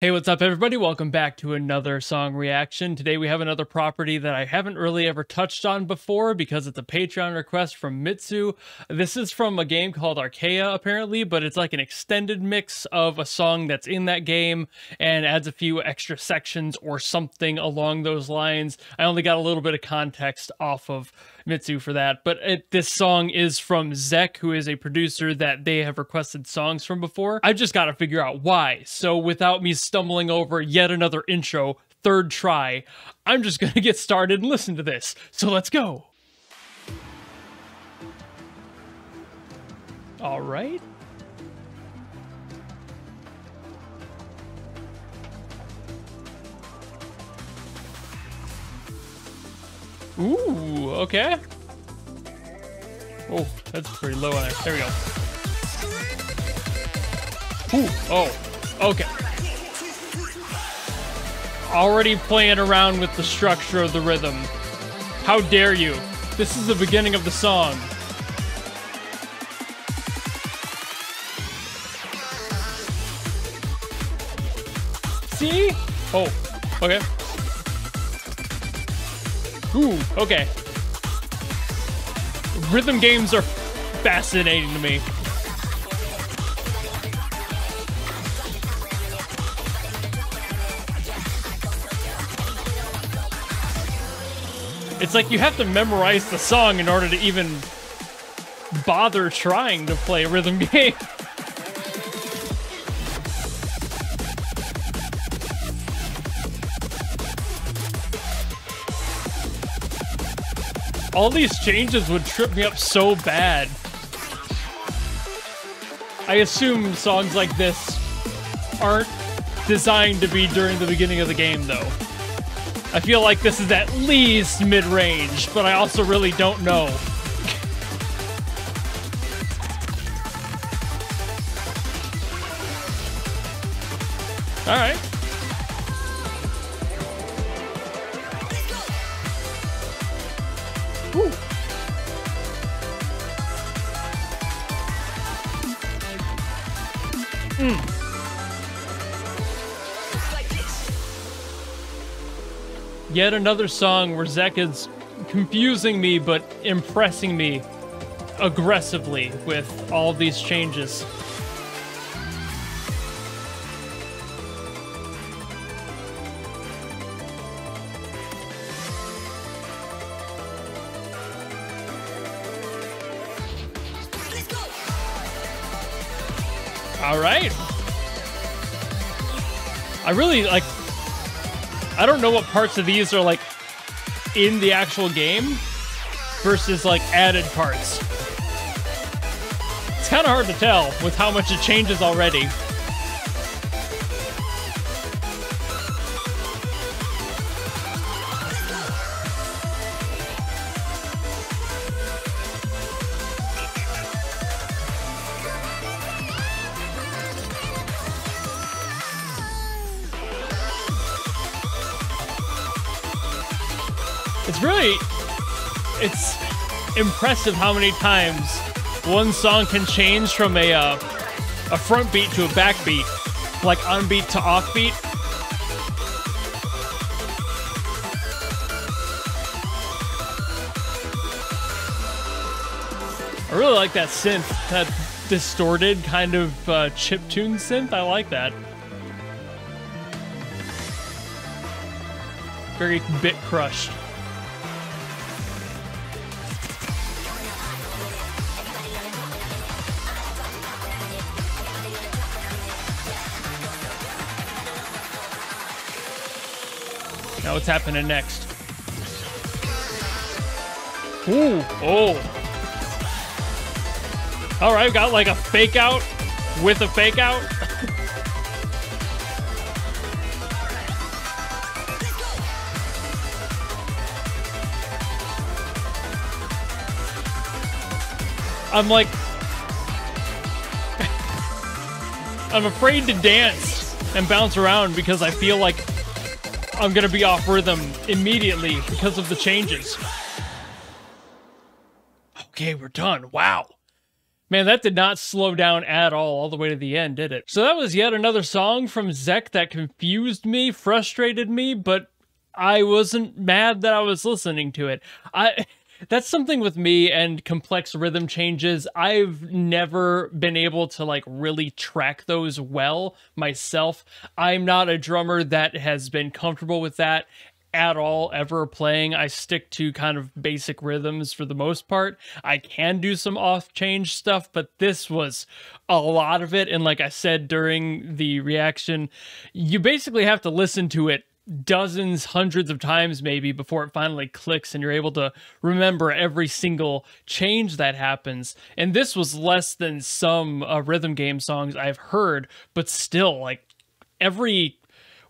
Hey, what's up, everybody? Welcome back to another song reaction. Today we have another property that I haven't really ever touched on before because it's a Patreon request from Mitsu. This is from a game called Archaea, apparently, but it's like an extended mix of a song that's in that game and adds a few extra sections or something along those lines. I only got a little bit of context off of Mitsu for that, but this song is from Zek, who is a producer that they have requested songs from before. I just gotta figure out why. So without me stumbling over yet another intro, third try, I'm just gonna get started and listen to this. So let's go. All right. Ooh, okay. Oh, that's pretty low on it. There we go. Ooh, oh, okay. Already playing around with the structure of the rhythm. How dare you? This is the beginning of the song. See? Oh, okay. Ooh, okay. Rhythm games are fascinating to me. It's like you have to memorize the song in order to even bother trying to play a rhythm game. All these changes would trip me up so bad. I assume songs like this aren't designed to be during the beginning of the game, though. I feel like this is at least mid-range, but I also really don't know. All right. Woo. Yet another song where Zek is confusing me but impressing me aggressively with all these changes. All right. I really like. I don't know what parts of these are like in the actual game versus like added parts. It's kind of hard to tell with how much it changes already. It's impressive how many times one song can change from a front beat to a back beat, like on beat to off beat. I really like that synth, that distorted kind of chiptune synth. I like that. Very bit crushed. Now what's happening next? Ooh, oh. All right, got like a fake out with a fake out. I'm like, I'm afraid to dance and bounce around because I feel like I'm gonna be off rhythm immediately because of the changes. Okay, we're done. Wow. Man, that did not slow down at all the way to the end, did it? So that was yet another song from Zek that confused me, frustrated me, but I wasn't mad that I was listening to it. That's something with me and complex rhythm changes. I've never been able to like really track those well myself. I'm not a drummer that has been comfortable with that at all ever playing. I stick to kind of basic rhythms for the most part. I can do some off change stuff, but this was a lot of it. And like I said during the reaction, you basically have to listen to it dozens, hundreds of times maybe before it finally clicks and you're able to remember every single change that happens. And this was less than some rhythm game songs I've heard, but still, like,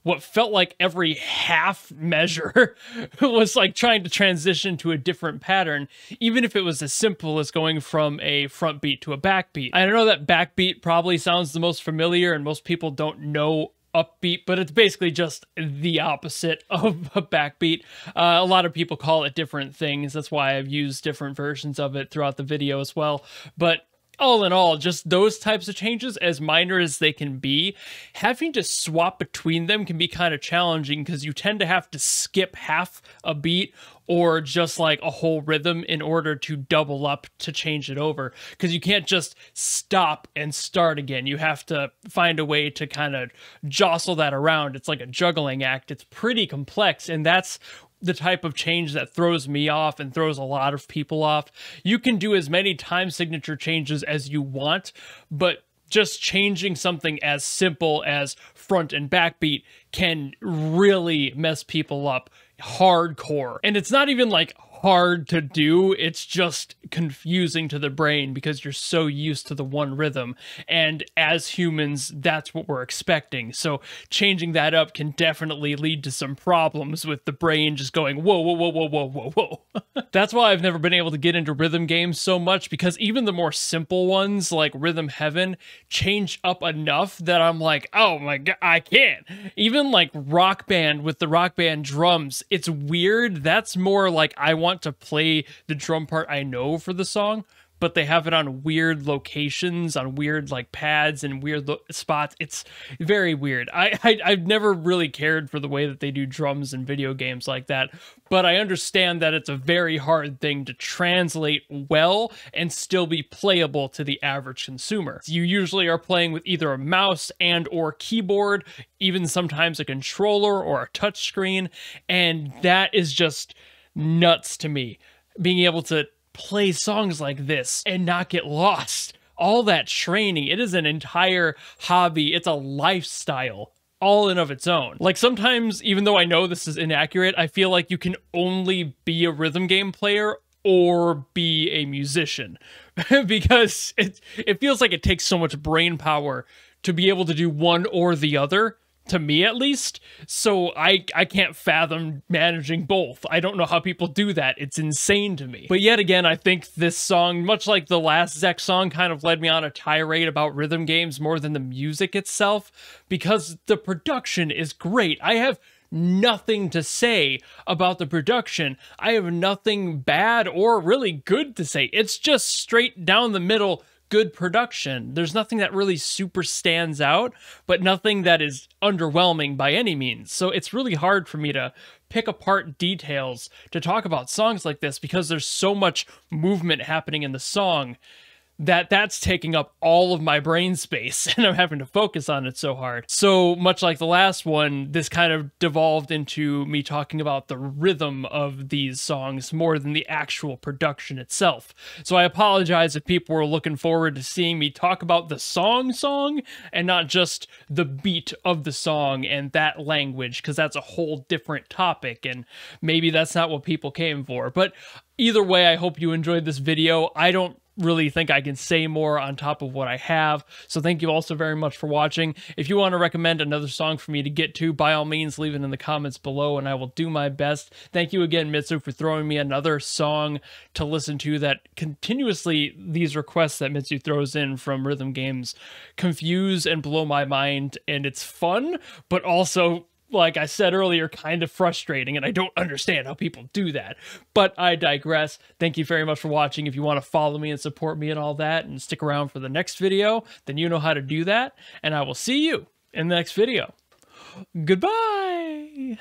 what felt like every half measure was like trying to transition to a different pattern, even if it was as simple as going from a front beat to a backbeat. I know that backbeat probably sounds the most familiar and most people don't know upbeat, but it's basically just the opposite of a backbeat. A lot of people call it different things. That's why I've used different versions of it throughout the video as well. But all in all, just those types of changes, as minor as they can be, having to swap between them can be kind of challenging because you tend to have to skip half a beat or just like a whole rhythm in order to double up to change it over, because you can't just stop and start again. You have to find a way to kind of jostle that around. It's like a juggling act. It's pretty complex, and that's the type of change that throws me off and throws a lot of people off. You can do as many time signature changes as you want, but just changing something as simple as front and backbeat can really mess people up hardcore. And it's not even like hard to do, it's just confusing to the brain because you're so used to the one rhythm, and as humans that's what we're expecting. So changing that up can definitely lead to some problems with the brain just going whoa whoa whoa whoa whoa whoa whoa. That's why I've never been able to get into rhythm games so much, because even the more simple ones like Rhythm Heaven change up enough that I'm like, oh my god, I can't. Even like Rock Band with the Rock Band drums, it's weird. That's more like I want to play the drum part I know for the song, but they have it on weird locations, on weird like pads and weird spots. It's very weird. I've never really cared for the way that they do drums in video games like that, but I understand that it's a very hard thing to translate well and still be playable to the average consumer. You usually are playing with either a mouse and or keyboard, even sometimes a controller or a touch screen, and that is just nuts to me. Being able to play songs like this and not get lost, all that training, it is an entire hobby. It's a lifestyle all in of its own. Like sometimes, even though I know this is inaccurate, I feel like you can only be a rhythm game player or be a musician because it feels like it takes so much brain power to be able to do one or the other, to me at least. So I can't fathom managing both. I don't know how people do that. It's insane to me. But yet again, I think this song, much like the last Zek song, kind of led me on a tirade about rhythm games more than the music itself, because the production is great. I have nothing to say about the production. I have nothing bad or really good to say. It's just straight down the middle good production. There's nothing that really super stands out, but nothing that is underwhelming by any means. So it's really hard for me to pick apart details to talk about songs like this, because there's so much movement happening in the song that's taking up all of my brain space, and I'm having to focus on it so hard. So much like the last one, this kind of devolved into me talking about the rhythm of these songs more than the actual production itself. So I apologize if people were looking forward to seeing me talk about the song and not just the beat of the song and that language, because that's a whole different topic, and maybe that's not what people came for. But either way, I hope you enjoyed this video. I don't really think I can say more on top of what I have. So thank you all so very much for watching. If you want to recommend another song for me to get to, by all means, leave it in the comments below and I will do my best. Thank you again, Mitsu, for throwing me another song to listen to that continuously, these requests that Mitsu throws in from rhythm games confuse and blow my mind, and it's fun, but also like I said earlier, kind of frustrating, and I don't understand how people do that. But I digress. Thank you very much for watching. If you want to follow me and support me and all that, and stick around for the next video, then you know how to do that, and I will see you in the next video. Goodbye!